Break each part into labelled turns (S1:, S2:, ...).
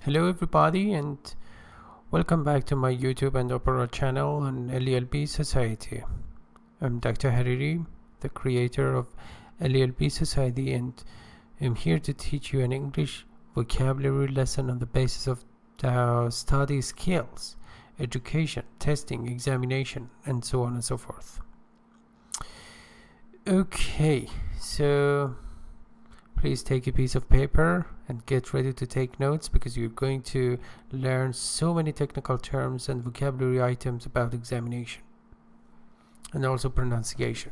S1: Hello everybody and welcome back to my YouTube and Opera channel on LELB Society. I'm Dr. Hariri, the creator of LELB Society, and I'm here to teach you an English vocabulary lesson on the basis of the study skills, education, testing, examination, and so on and so forth. Okay, so please take a piece of paper and get ready to take notes, because you're going to learn so many technical terms and vocabulary items about examination, and also pronunciation,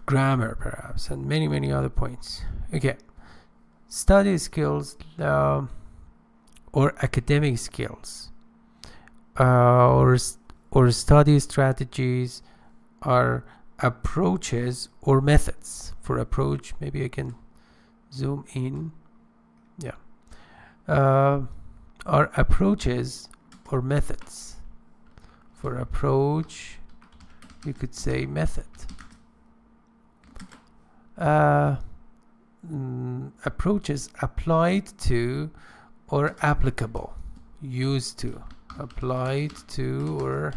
S1: grammar perhaps, and many other points. Okay, study skills or academic skills or study strategies are approaches or methods. For approach, maybe I can zoom in. Yeah, are approaches or methods. For approach, you could say method. Approaches applied to or applicable, used to, applied to or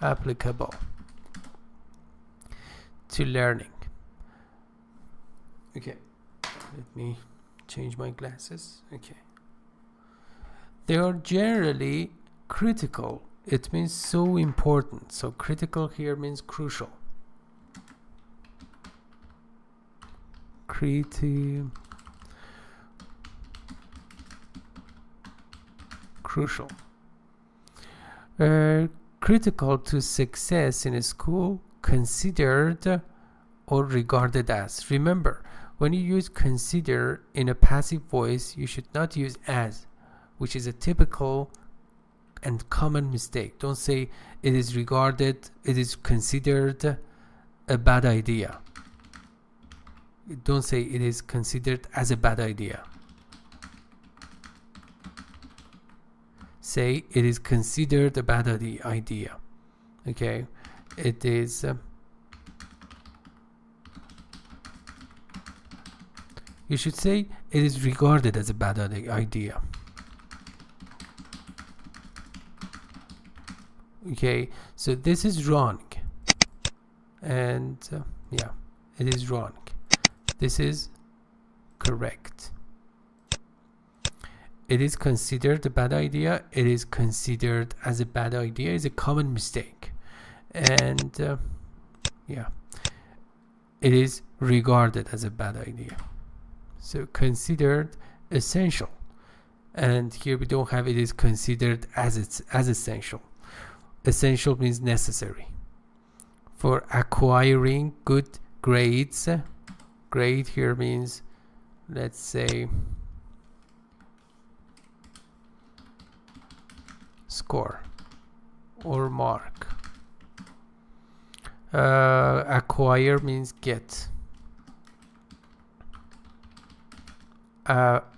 S1: applicable to learning. Okay, let me change my glasses. Okay, they are generally critical. It means so important. So critical here means crucial. Crucial. Critical to success in a school, considered or regarded as. Remember, when you use consider in a passive voice, you should not use as, which is a typical and common mistake. Don't say it is regarded, it is considered a bad idea. Don't say it is considered as a bad idea. Say it is considered a bad idea. Okay, it is you should say it is regarded as a bad idea. Okay, so this is wrong, and yeah, it is wrong. This is correct. It is considered a bad idea. It is considered as a bad idea is a common mistake, and yeah, it is regarded as a bad idea. So considered essential, and here we don't have it is considered as essential. Essential means necessary. For acquiring good grades, grade here means, let's say, score or mark. Acquire means get.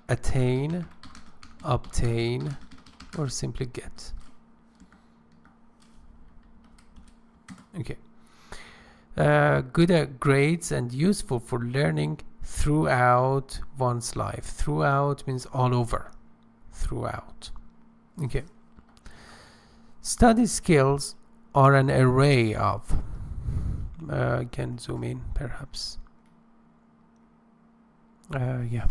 S1: Attain, obtain, or simply get. Okay. Good at grades and useful for learning throughout one's life. Throughout means all over. Throughout. Okay. Study skills are an array of. I can zoom in perhaps. Yeah.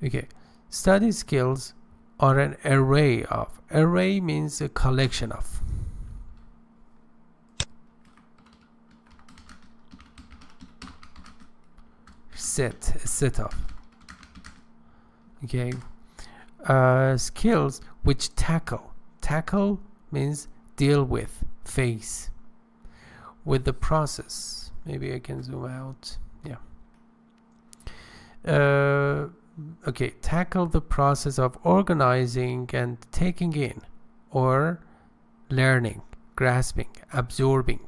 S1: Okay, study skills are an array of. Array means a collection of. A set of. Okay, skills which tackle. Tackle means deal with, face. With the process. Maybe I can zoom out. Yeah. Okay, tackle the process of organizing and taking in, or learning, grasping, absorbing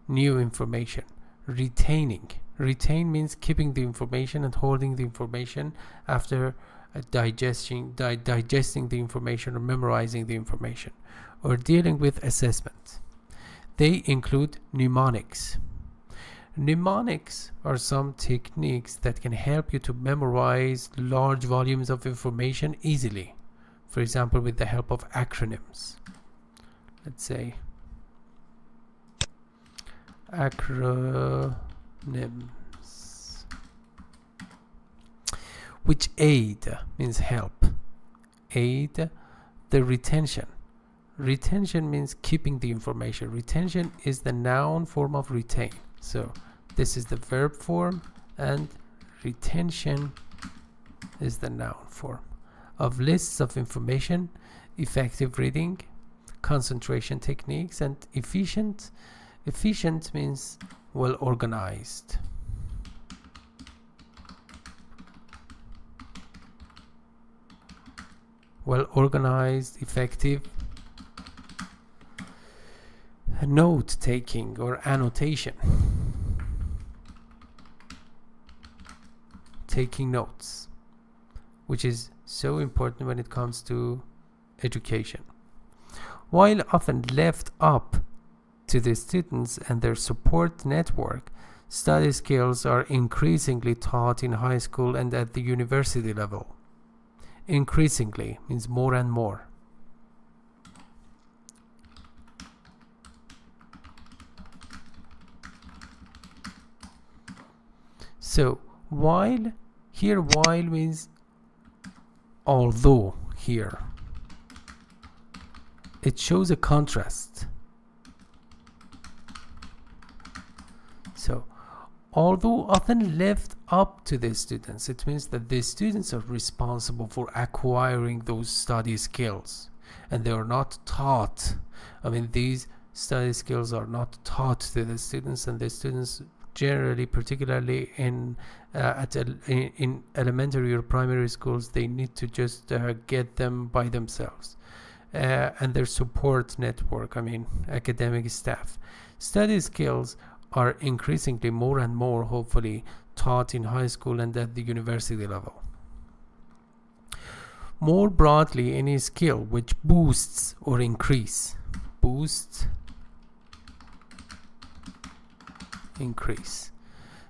S1: new information, retaining. Retain means keeping the information and holding the information after digesting the information or memorizing the information, or dealing with assessment. They include mnemonics. Mnemonics are some techniques that can help you to memorize large volumes of information easily. For example, with the help of acronyms. Let's say acronyms, which aid means help. Aid the retention. Retention means keeping the information. Retention is the noun form of retain. So this is the verb form, and retention is the noun form of lists of information, effective reading, concentration techniques, and efficient. Efficient means well organized. Well organized, effective. Note taking or annotation. Taking notes, which is so important when it comes to education. While often left up to the students and their support network, study skills are increasingly taught in high school and at the university level. Increasingly means more and more. So while means although here. It shows a contrast. So although often left up to the students, it means that the students are responsible for acquiring those study skills, and they are not taught. I mean, these study skills are not taught to the students, and the students generally, particularly in elementary or primary schools, they need to just get them by themselves. And their support network, I mean academic staff. Study skills are increasingly more and more, hopefully, taught in high school and at the university level. More broadly, any skill which boosts or increase. Boost, increase.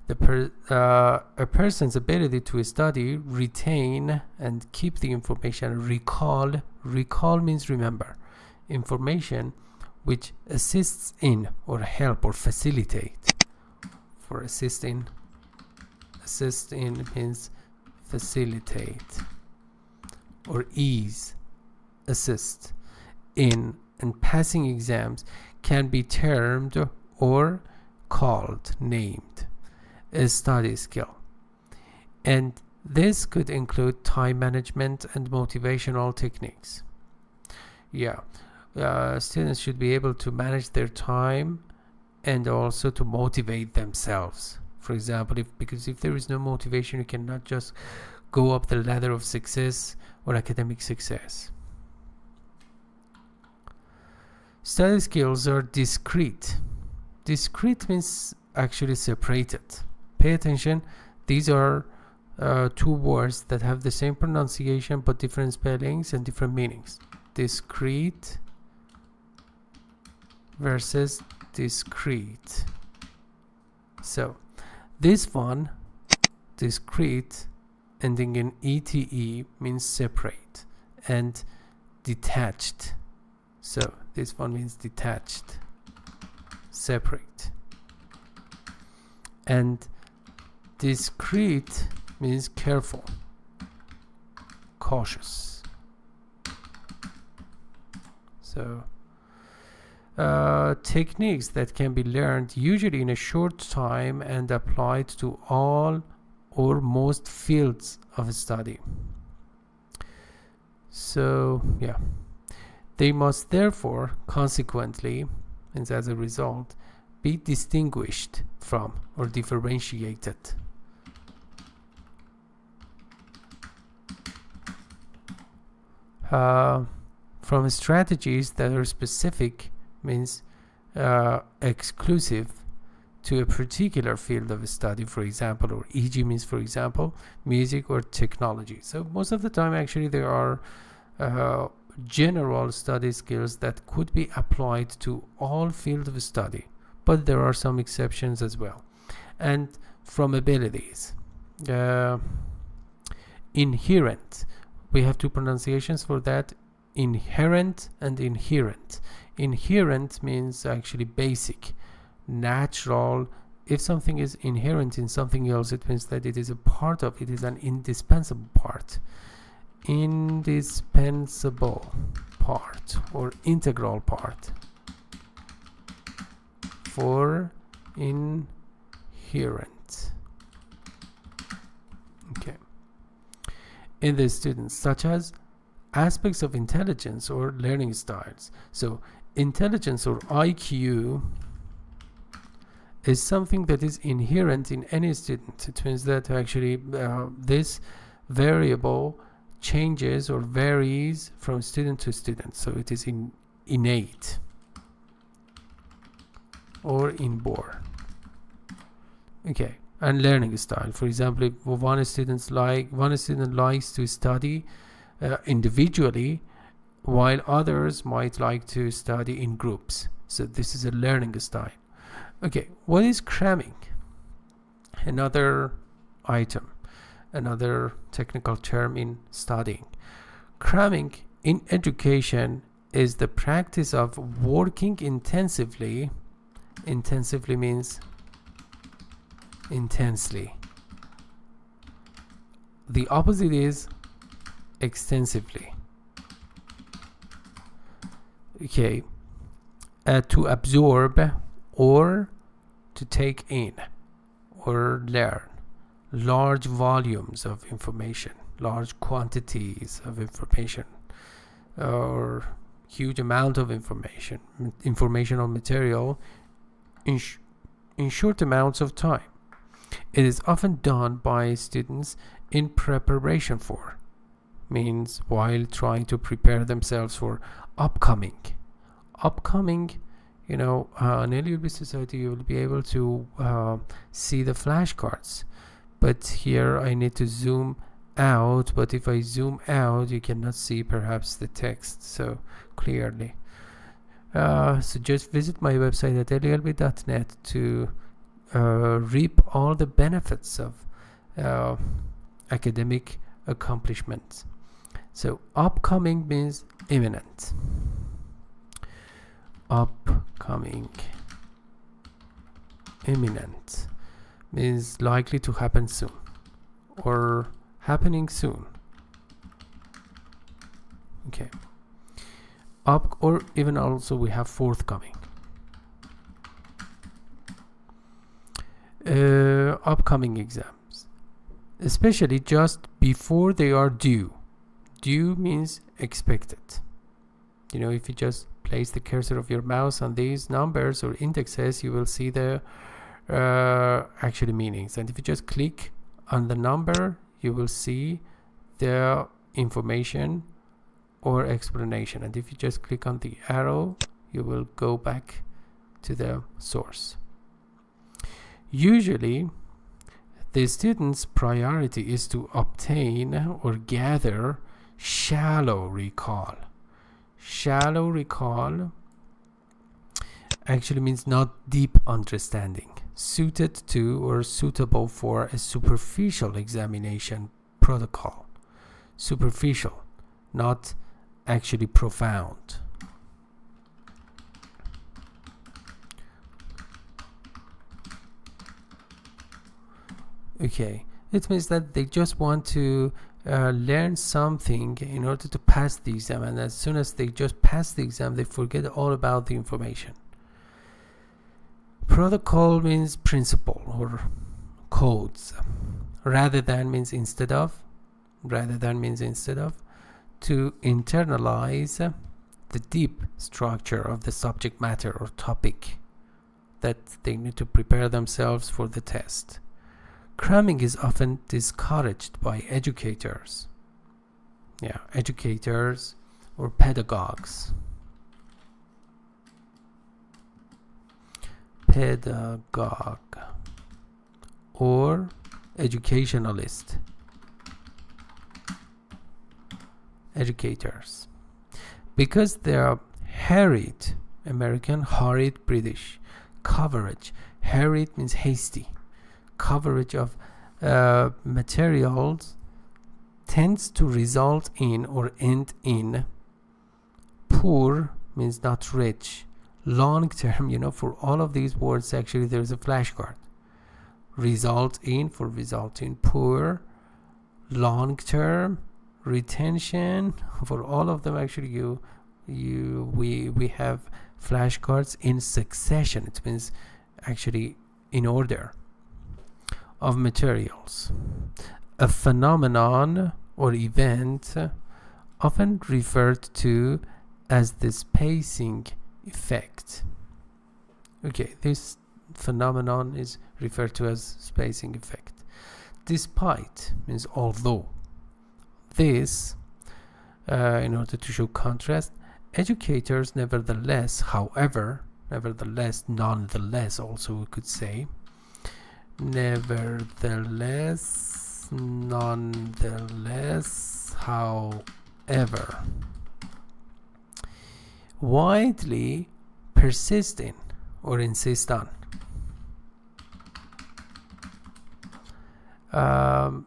S1: A person's ability to study, retain, and keep the information. Recall means remember. Information which assists in or help or facilitate. For assist in means facilitate or ease, assist in, and passing exams can be termed or called, named a study skill. And this could include time management and motivational techniques. Students should be able to manage their time and also to motivate themselves. For example, because if there is no motivation, you cannot just go up the ladder of success or academic success. Study skills are discrete. Discrete means actually separated. Pay attention, these are two words that have the same pronunciation but different spellings and different meanings. Discrete versus discrete. So this one, discrete, ending in ete, means separate, and detached. So this one means detached, separate. And discrete means careful, cautious. So techniques that can be learned usually in a short time and applied to all or most fields of study. So they must therefore consequently, and as a result, be distinguished from or differentiated. From strategies that are specific, means exclusive to a particular field of study, for example, or e.g. means, for example, music or technology. So most of the time actually there are general study skills that could be applied to all fields of study, but there are some exceptions as well. and from abilities. Inherent, we have two pronunciations for that: inherent and inherent. Inherent means actually basic, natural. If something is inherent in something else, it means that it is a part of it, is an indispensable part. Indispensable part or integral part. For inherent. Okay. In the students, such as aspects of intelligence or learning styles. So intelligence or IQ is something that is inherent in any student. It means that actually this variable changes or varies from student to student. So it is innate or inborn. Okay. And learning style. For example, if one student likes to study individually, while others might like to study in groups. So this is a learning style. Okay, what is cramming? Another item, another technical term in studying. Cramming in education is the practice of working intensively. Intensively means intensely. The opposite is extensively. Okay, to absorb or to take in or learn large volumes of information, large quantities of information, or huge amount of information or material in short amounts of time. It is often done by students in preparation for, means while trying to prepare themselves for upcoming, in LELB Society you will be able to see the flashcards, but here I need to zoom out, but if I zoom out you cannot see perhaps the text so clearly. So just visit my website at lelb.net to reap all the benefits of academic accomplishments. So upcoming means imminent. Upcoming. Imminent means likely to happen soon or happening soon. Okay. Or even also we have forthcoming. Upcoming exams, especially just before they are due. Due means expected. If you just place the cursor of your mouse on these numbers or indexes, you will see the actual meanings. And if you just click on the number, you will see the information or explanation. And if you just click on the arrow, you will go back to the source. Usually, the student's priority is to obtain or gather shallow recall. Shallow recall actually means not deep understanding, suited to or suitable for a superficial examination protocol. Superficial, not actually profound. Okay, it means that they just want to learn something in order to pass the exam, and as soon as they just pass the exam, they forget all about the information. Protocol means principle or codes. Rather than means instead of. Rather than means instead of. To internalize the deep structure of the subject matter or topic that they need to prepare themselves for the test. Cramming is often discouraged by educators. Educators or pedagogues. Pedagogue or educationalist. Educators. Because their hurried American, hurried British coverage. Hurried means hasty. coverage of materials tends to result in or end in poor means not rich. Long term, you know, for all of these words actually there's a flashcard. Result in for result in poor, long term, retention, for all of them actually we have flashcards in succession. It means actually in order of materials. A phenomenon or event often referred to as the spacing effect. Okay, this phenomenon is referred to as spacing effect. Despite means although. This, in order to show contrast, educators nevertheless, however, nonetheless also we could say, nevertheless, however, widely persist in or insist on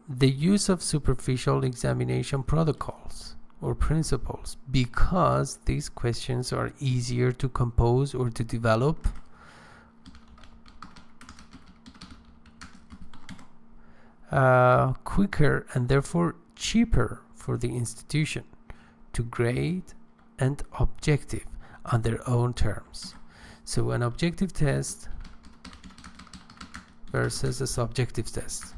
S1: the use of superficial examination protocols or principles, because these questions are easier to compose or to develop, quicker and therefore cheaper for the institution to grade, and objective on their own terms. So an objective test versus a subjective test.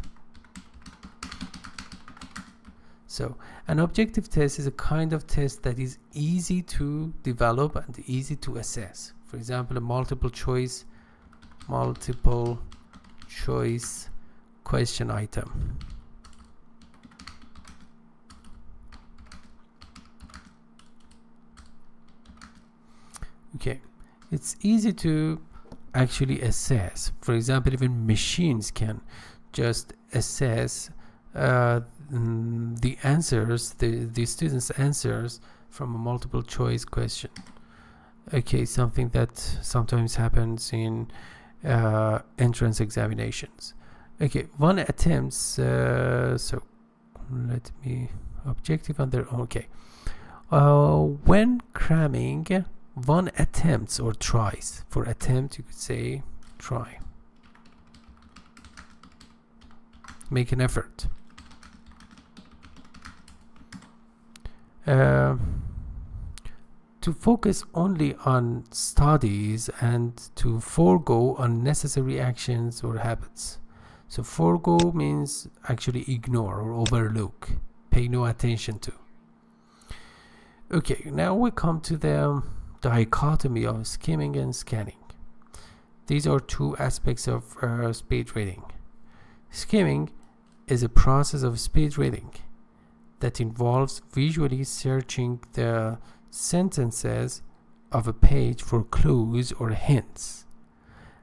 S1: So an objective test is a kind of test that is easy to develop and easy to assess. For example, a multiple choice question item. Okay, it's easy to actually assess. For example, even machines can just assess the answers, the students' answers from a multiple choice question. Okay, something that sometimes happens in entrance examinations. Okay, one attempts, so let me, objective on their own. Okay, when cramming, one attempts or tries. For attempt, you could say try. Make an effort. To focus only on studies and to forego unnecessary actions or habits. So forego means actually ignore or overlook, pay no attention to. Okay, now we come to the dichotomy of skimming and scanning. These are two aspects of speed reading. Skimming is a process of speed reading that involves visually searching the sentences of a page for clues or hints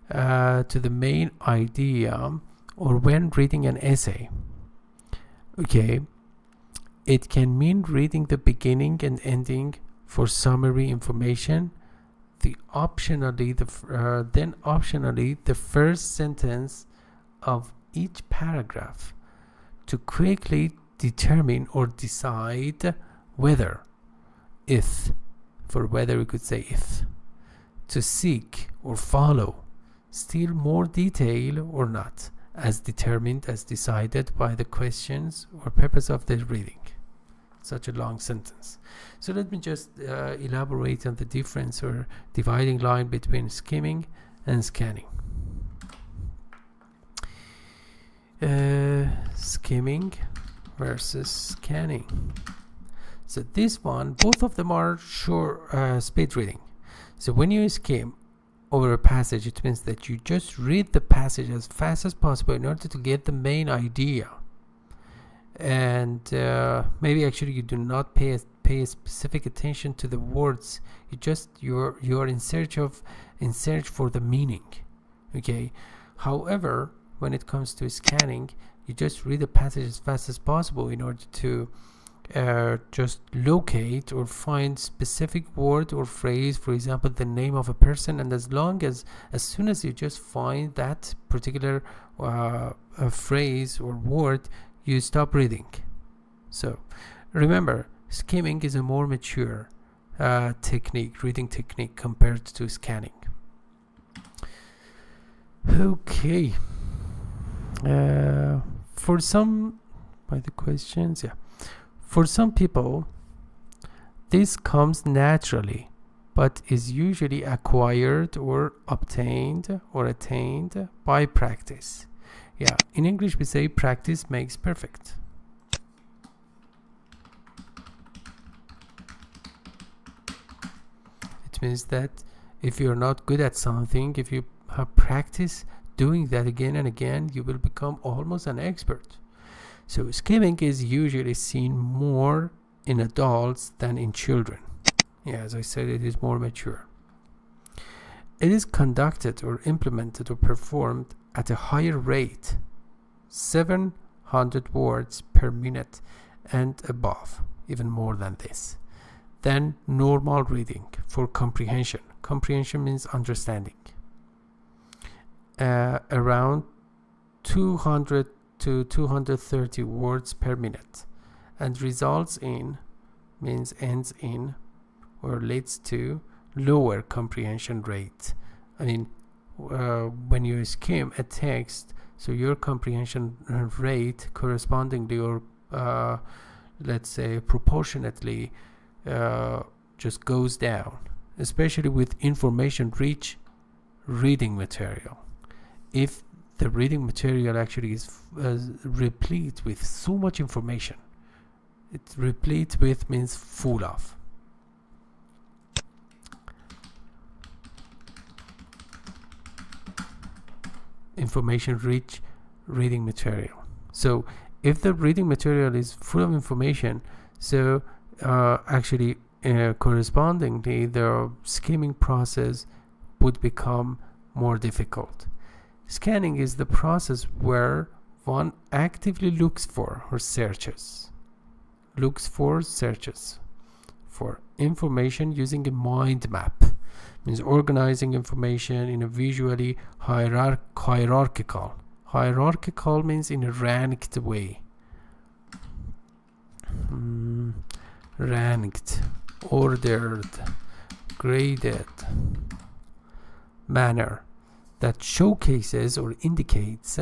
S1: to the main idea, or when reading an essay. Okay, it can mean reading the beginning and ending for summary information, then optionally the first sentence of each paragraph to quickly determine or decide whether, if, for whether we could say if, to seek or follow still more detail or not, as determined, as decided by the questions or purpose of the reading. Such a long sentence. So let me just elaborate on the difference or dividing line between skimming and scanning. Skimming versus scanning. So this one, both of them are short speed reading. So when you skim over a passage, it means that you just read the passage as fast as possible in order to get the main idea. And maybe actually you do not pay specific attention to the words. You're in search for the meaning. Okay. However, when it comes to scanning, you just read the passage as fast as possible in order to just locate or find specific word or phrase, for example the name of a person, and as soon as you just find that particular a phrase or word, you stop reading. So remember, skimming is a more mature reading technique compared to scanning. Okay, for some people this comes naturally, but is usually acquired or obtained or attained by practice. Yeah, in English we say practice makes perfect. It means that if you're not good at something, if you have practice doing that again and again, you will become almost an expert. So skimming is usually seen more in adults than in children. Yeah, as I said, it is more mature. It is conducted or implemented or performed at a higher rate, 700 words per minute and above, even more than this, than normal reading for comprehension. Comprehension means understanding. Around 200 to 230 words per minute, and results in means ends in or leads to lower comprehension rate. I mean, when you skim a text, so your comprehension rate correspondingly or let's say proportionately just goes down, especially with information rich reading material. If the reading material actually is replete with so much information, it's replete with means full of. Information rich reading material. So if the reading material is full of information, so actually correspondingly the skimming process would become more difficult. Scanning is the process where one actively looks for information using a mind map. Means organizing information in a visually hierarchical. Hierarchical means in a ranked way. Ranked, ordered, graded manner that showcases or indicates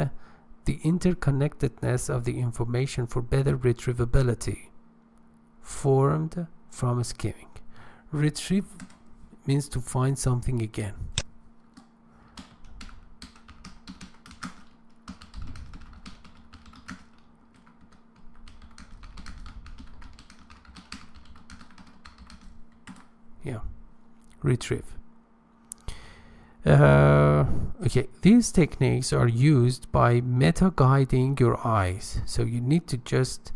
S1: the interconnectedness of the information for better retrievability, formed from skimming. Retrieve means to find something again. Yeah, retrieve. Okay, these techniques are used by meta-guiding your eyes. So you need to just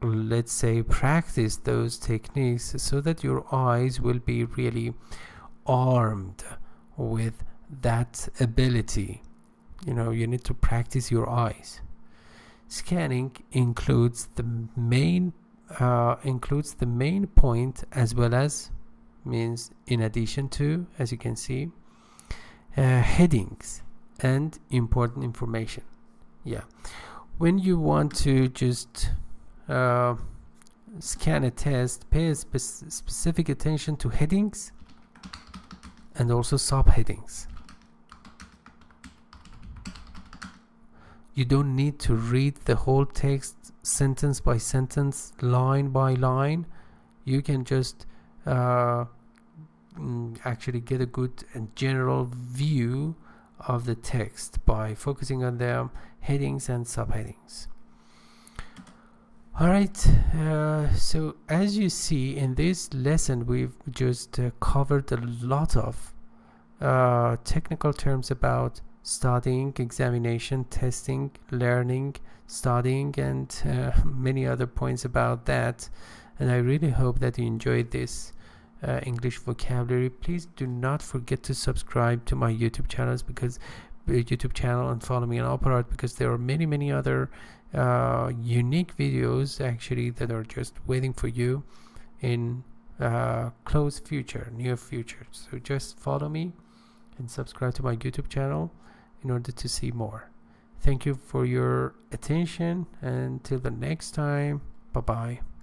S1: let's say practice those techniques so that your eyes will be really armed with that ability. You know, you need to practice your eyes. Scanning includes the main point as well as means in addition to, as you can see, headings and important information. Yeah, when you want to just scan a test, pay specific attention to headings and also subheadings. You don't need to read the whole text sentence by sentence, line by line. You can just actually get a good and general view of the text by focusing on the headings and subheadings. Alright, so as you see in this lesson, we've just covered a lot of technical terms about studying, examination, testing, learning, studying, and many other points about that. And I really hope that you enjoyed this English vocabulary. Please do not forget to subscribe to my YouTube channels and follow me on Opera, because there are many other unique videos actually that are just waiting for you in close future, near future. So just follow me and subscribe to my YouTube channel in order to see more. Thank you for your attention, and till the next time, bye bye.